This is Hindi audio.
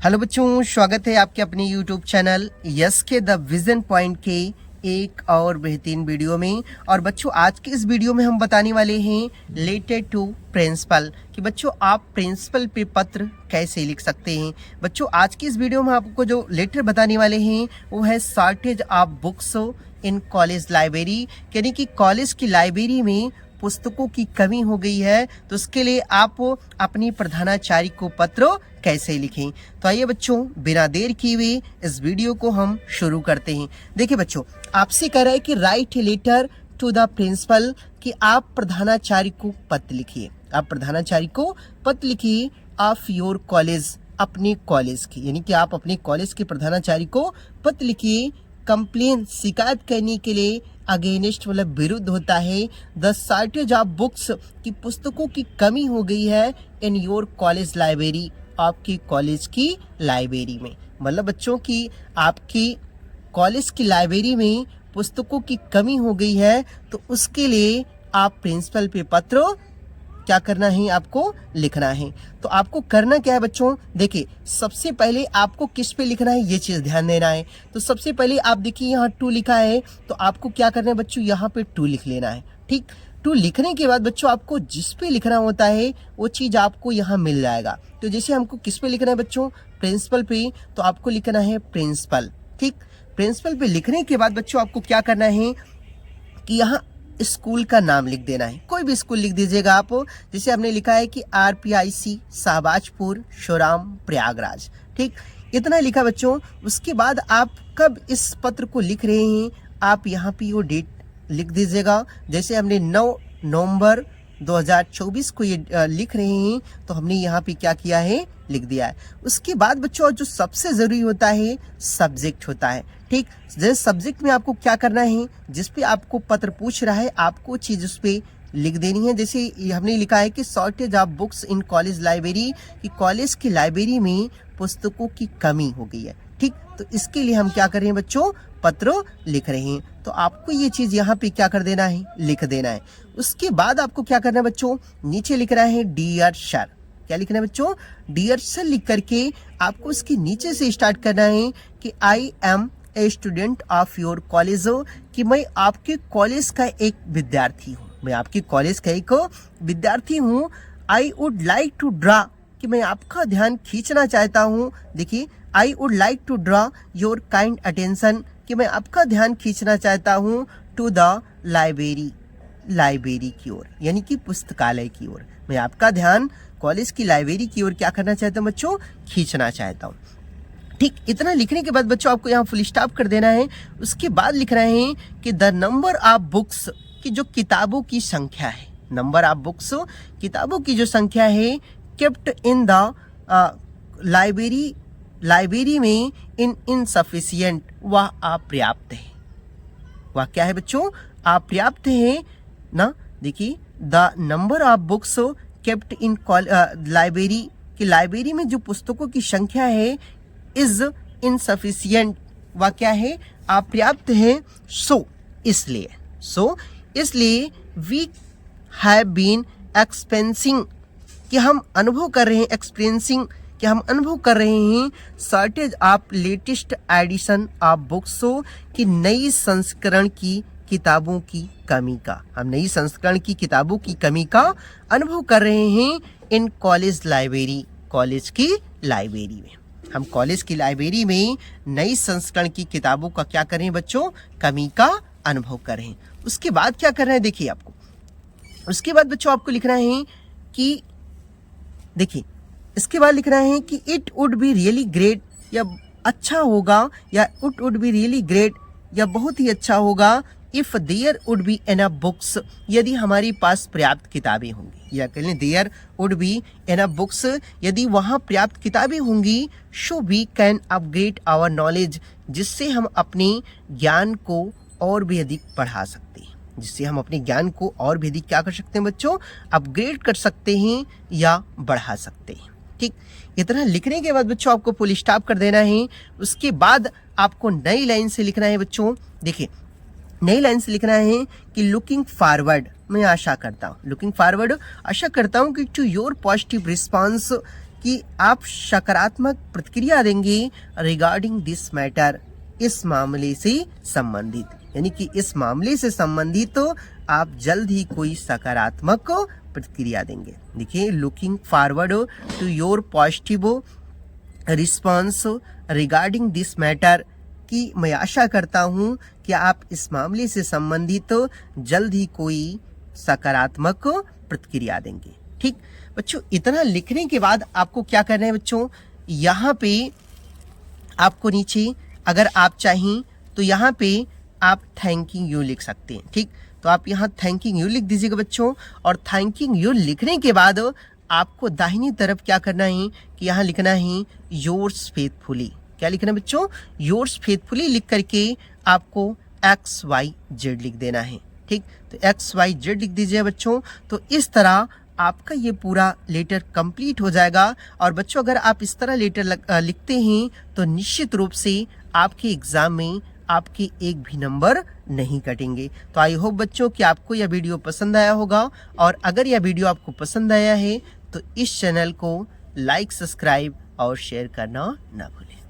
हेलो बच्चों, स्वागत है आपके अपने यूट्यूब चैनल यस के द विजन पॉइंट के एक और बेहतरीन वीडियो में। और बच्चों, आज के इस वीडियो में हम बताने वाले हैं लेटर टू प्रिंसिपल कि बच्चों आप प्रिंसिपल पे पत्र कैसे लिख सकते हैं। बच्चों, आज की इस वीडियो में आपको जो लेटर बताने वाले हैं वो है shortage of books in college library, यानी कि कॉलेज की लाइब्रेरी में पुस्तकों की कमी हो गई है, तो उसके लिए आप अपनी प्रधानाचार्य को पत्र कैसे लिखें। तो आइए बच्चों, बिना देर किए हुए इस वीडियो को हम शुरू करते हैं। देखिए बच्चों, आपसे कह रहा है कि write letter to the principal, कि आप प्रधानाचार्य को पत्र लिखिए। आप प्रधानाचार्य को पत्र लिखिए ऑफ योर कॉलेज, अपने कॉलेज की, यानी कि आप अपने कॉलेज के प्रधानाचार्य को पत्र लिखिए। कंप्लेन, शिकायत करने के लिए, अगेंस्ट मतलब विरुद्ध होता है। द शॉर्टेज ऑफ बुक्स, की पुस्तकों की कमी हो गई है इन योर कॉलेज लाइब्रेरी, आपकी कॉलेज की लाइब्रेरी में। मतलब बच्चों की आपकी कॉलेज की लाइब्रेरी में पुस्तकों की कमी हो गई है, तो उसके लिए आप प्रिंसिपल पे पत्र क्या करना है, आपको लिखना है। तो आपको करना क्या है बच्चों, देखिए सबसे पहले आपको किस पे लिखना है ये चीज ध्यान देना है। तो सबसे पहले आप देखिए यहाँ टू लिखा है, तो आपको क्या करना है बच्चों, यहाँ पे टू लिख लेना है। ठीक, टू लिखने के बाद बच्चों आपको जिस पे लिखना होता है वो चीज आपको यहाँ मिल जाएगा। तो जैसे हमको किस पे लिखना है बच्चों, प्रिंसिपल पे, तो आपको लिखना है प्रिंसिपल। ठीक, प्रिंसिपल पे लिखने के बाद बच्चों आपको क्या करना है कि यहाँ स्कूल का नाम लिख देना है। कोई भी स्कूल लिख दीजिएगा आप, जैसे हमने लिखा है कि RPIC शाहबाजपुर शोराम प्रयागराज। ठीक, इतना लिखा बच्चों। उसके बाद आप कब इस पत्र को लिख रहे हैं, आप यहाँ पे वो डेट लिख दीजिएगा। जैसे हमने 9 नवंबर 2024 को ये लिख रहे हैं, तो हमने यहाँ पे क्या किया है, लिख दिया है। उसके बाद बच्चों जो सबसे जरूरी होता है सब्जेक्ट होता है। ठीक, जैसे सब्जेक्ट में आपको क्या करना है, जिस पे आपको पत्र पूछ रहा है आपको चीज उस पे लिख देनी है। जैसे हमने लिखा है कि shortage of books in college library, कि कॉलेज की लाइब्रेरी में पुस्तकों की कमी हो गई है। ठीक, तो इसके लिए हम क्या कर रहे हैं बच्चों, पत्र लिख रहे हैं। तो आपको ये चीज यहाँ पे क्या कर देना है, लिख देना है। उसके बाद आपको क्या करना है बच्चों, नीचे लिख रहा है डियर सर। क्या लिखना है बच्चों, डियर सर लिख करके आपको उसके नीचे से स्टार्ट करना है कि I am a student of your college, कि मैं आपके कॉलेज का एक विद्यार्थी हूँ। मैं आपके कॉलेज का एक विद्यार्थी हूँ। I would like to draw, कि मैं आपका ध्यान खींचना चाहता हूँ। देखिए, I would like to draw your kind attention, कि मैं आपका ध्यान खींचना चाहता हूँ टू द लाइब्रेरी, लाइब्रेरी की ओर, यानी कि पुस्तकालय की ओर। मैं आपका ध्यान कॉलेज की लाइब्रेरी की ओर क्या करना चाहता हूँ बच्चों, खींचना चाहता हूँ। ठीक, इतना लिखने के बाद बच्चों आपको यहाँ फुल स्टॉप कर देना है। उसके बाद लिख रहे हैं कि द नंबर ऑफ बुक्स, की जो किताबों की संख्या है, नंबर ऑफ बुक्स किताबों की जो संख्या है, kept in the library, library में इन इनसफिशिएंट, वह अपर्याप्त है। वह क्या है बच्चों, अपर्याप्त है ना। देखिए, the number of books kept in library, की लाइब्रेरी में जो पुस्तकों की संख्या है, इज इनसफिशिएंट, वह क्या है, अपर्याप्त है। सो इसलिए वी हैव बीन एक्सपेंसिंग, कि हम अनुभव कर रहे हैं, एक्सपीरियंसिंग, कि हम अनुभव कर रहे हैं shortage of latest edition of books, की नई संस्करण की किताबों की कमी का, हम नई संस्करण की किताबों की कमी का अनुभव कर रहे हैं इन कॉलेज लाइब्रेरी, कॉलेज की लाइब्रेरी में। हम कॉलेज की लाइब्रेरी में नई संस्करण की किताबों का क्या करें बच्चों, कमी का अनुभव करें। उसके बाद क्या करना है, देखिए आपको उसके बाद बच्चों आपको लिखना है कि, देखिए इसके बाद लिखना है कि it would be really great, या अच्छा होगा, या it would be really great, या बहुत ही अच्छा होगा, if there would be enough books, यदि हमारे पास पर्याप्त किताबें होंगी, या कह लें there would be enough books, यदि वहाँ पर्याप्त किताबें होंगी, so we can upgrade our knowledge, जिससे हम अपने ज्ञान को और भी अधिक बढ़ा सकते हैं, जिससे हम अपने ज्ञान को और भी अधिक क्या कर सकते हैं बच्चों, अपग्रेड कर सकते हैं या बढ़ा सकते हैं। ठीक, इतना लिखने के बाद बच्चों आपको फुल स्टॉप कर देना है। उसके बाद आपको नई लाइन से लिखना है बच्चों। देखिए, नई लाइन से लिखना है कि लुकिंग फॉरवर्ड, मैं आशा करता हूँ, लुकिंग फॉरवर्ड, आशा करता हूँ कि टू योर पॉजिटिव रिस्पांस, कि आप सकारात्मक प्रतिक्रिया देंगे रिगार्डिंग दिस मैटर, इस मामले से संबंधित, यानी कि इस मामले से संबंधित तो आप जल्द ही कोई सकारात्मक प्रतिक्रिया देंगे। देखिए, looking forward to your positive response regarding this matter, कि मैं आशा करता हूँ कि आप इस मामले से संबंधित जल्द ही कोई सकारात्मक प्रतिक्रिया देंगे। ठीक बच्चों, इतना लिखने के बाद आपको क्या करना है बच्चों, यहाँ पे आपको नीचे अगर आप चाहें तो यहाँ पे आप थैंकिंग यू लिख सकते हैं। ठीक, तो आप यहाँ थैंकिंग यू लिख दीजिएगा बच्चों, और थैंकिंग यू लिखने के बाद आपको दाहिनी तरफ क्या करना है कि यहाँ लिखना है योर्स फेथफुली। क्या लिखना है बच्चों, योर्स फेथफुली लिख करके आपको XYZ लिख देना है। ठीक, तो XYZ लिख दीजिए बच्चों। तो इस तरह आपका ये पूरा लेटर कंप्लीट हो जाएगा। और बच्चों, अगर आप इस तरह लेटर लिखते हैं तो निश्चित रूप से आपके एग्जाम में आपके एक भी नंबर नहीं कटेंगे। तो आई होप बच्चों कि आपको यह वीडियो पसंद आया होगा, और अगर यह वीडियो आपको पसंद आया है तो इस चैनल को लाइक, सब्सक्राइब और शेयर करना ना भूलें।